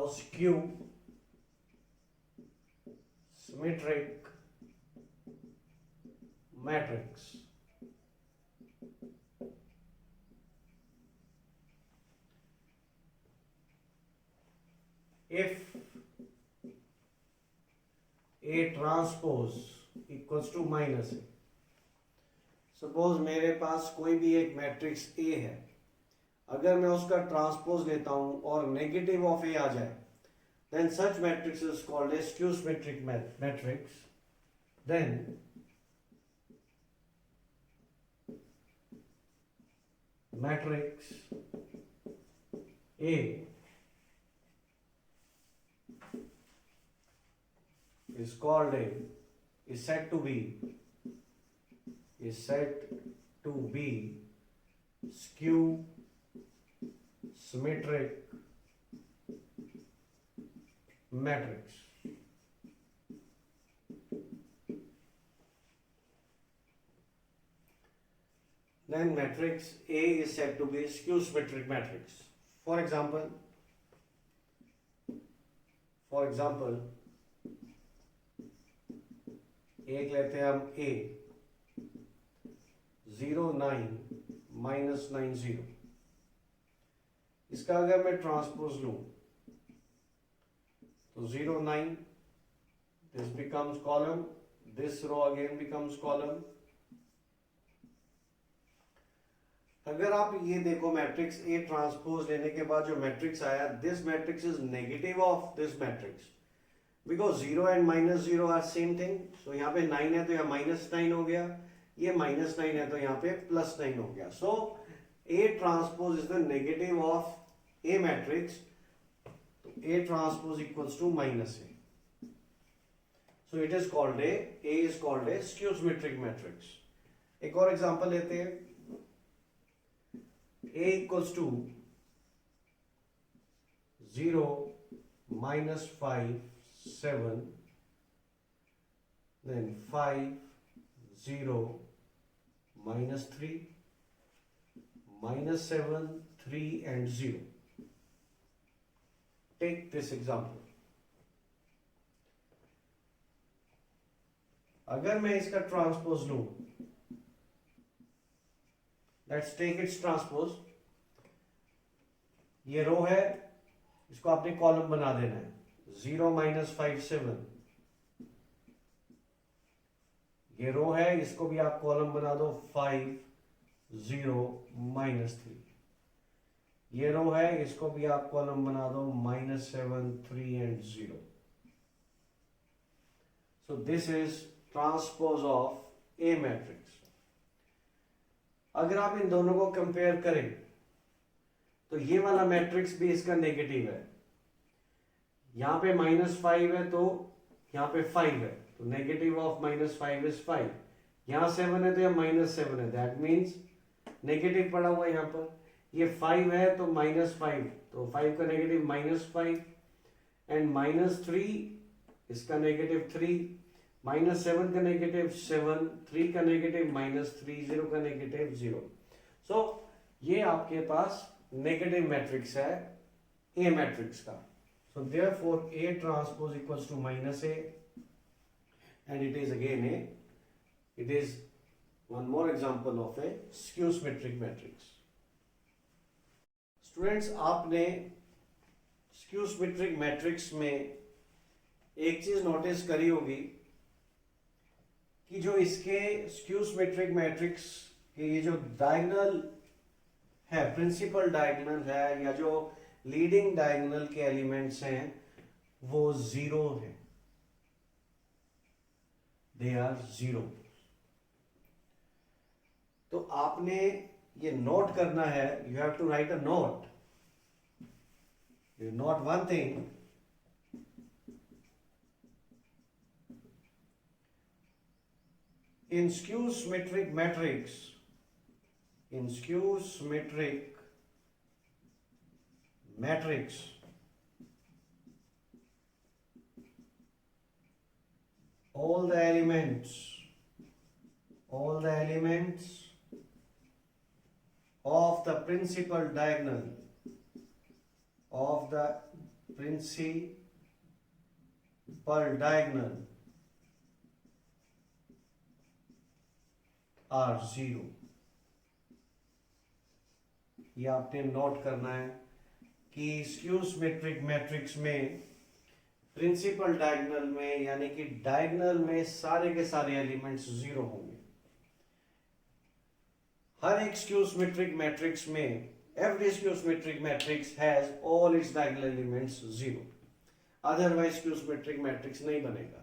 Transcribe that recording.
skew symmetric matrix. If A transpose equals to minus A, suppose मेरे पास कोई भी एक मैट्रिक्स ए है, अगर मैं उसका ट्रांसपोज लेता हूं और नेगेटिव ऑफ ए आ जाए, then such matrix is called a skew symmetric matrix. Then matrix A is called a is said to be skew symmetric matrix. Then matrix A is said to be skew symmetric matrix. For example, एक लेते हैं हम A 0 9 minus 9 0. इसका अगर मैं transpose लूं तो 0 9, this becomes column, this row again becomes column. अगर आप ये देखो मैट्रिक्स A ट्रांसपोज लेने के बाद जो मैट्रिक्स आया, this matrix is negative of this matrix because 0 and -0 are same thing. So यहाँ पे 9 है तो यहाँ -9 हो गया, ये -9 है तो यहाँ पे +9 हो गया. So A transpose is the negative of A matrix, तो A transpose equals to -A. So it is called A is called a skew symmetric matrix. एक और एग्जांपल लेते हैं. A equals to 0 -5 7, then 5 0 -3 -7 3 and 0. Take this example. अगर मैं इसका transpose लूं, let's take its transpose. ये रो है, इसको आपने कॉलम बना देना है. 0 -5 7, ये रो है, इसको भी आप कॉलम बना दो. 5 0 -3, ये रो है, इसको भी आप कॉलम बना दो. -7 3 and 0. So this is transpose of A matrix. अगर आप इन दोनों को कंपेयर करें तो ये वाला मैट्रिक्स भी इसका नेगेटिव है. यहां पे -5 है तो यहां पे 5 है, तो नेगेटिव ऑफ -5 इज 5. यहां 7 है तो यहां -7 है, दैट मीन्स नेगेटिव पड़ा हुआ है यहां पर. ये 5 है तो -5, तो 5 का नेगेटिव -5 एंड -3 इसका नेगेटिव 3, -7 का नेगेटिव 7, 3 का नेगेटिव -3, 0 का नेगेटिव 0. सो ये आपके पास नेगेटिव मैट्रिक्स है ए मैट्रिक्स का. So therefore A transpose equals to -A and it is again it is one more example of a skew symmetric matrix. Students, आपने skew symmetric matrix में एक चीज notice करी होगी कि जो इसके स्क्यू सिमेट्रिक मैट्रिक्स के ये जो डायगोनल है, प्रिंसिपल डायगोनल है या जो लीडिंग डायगोनल के एलिमेंट्स हैं वो 0 है. They are 0. तो आपने ये नोट करना है. You have to write a note. You note one thing. In skew symmetric matrix, all the elements of the principal diagonal principal diagonal are zero. ये आपने नोट करना है कि स्क्यू सिमेट्रिक मैट्रिक्स में प्रिंसिपल डायगोनल में यानी कि diagonal में सारे के सारे एलिमेंट्स जीरो होंगे। हर एक स्क्यू सिमेट्रिक मैट्रिक्स में every skew symmetric matrix has all its diagonal elements zero, otherwise skew symmetric matrix नहीं बनेगा।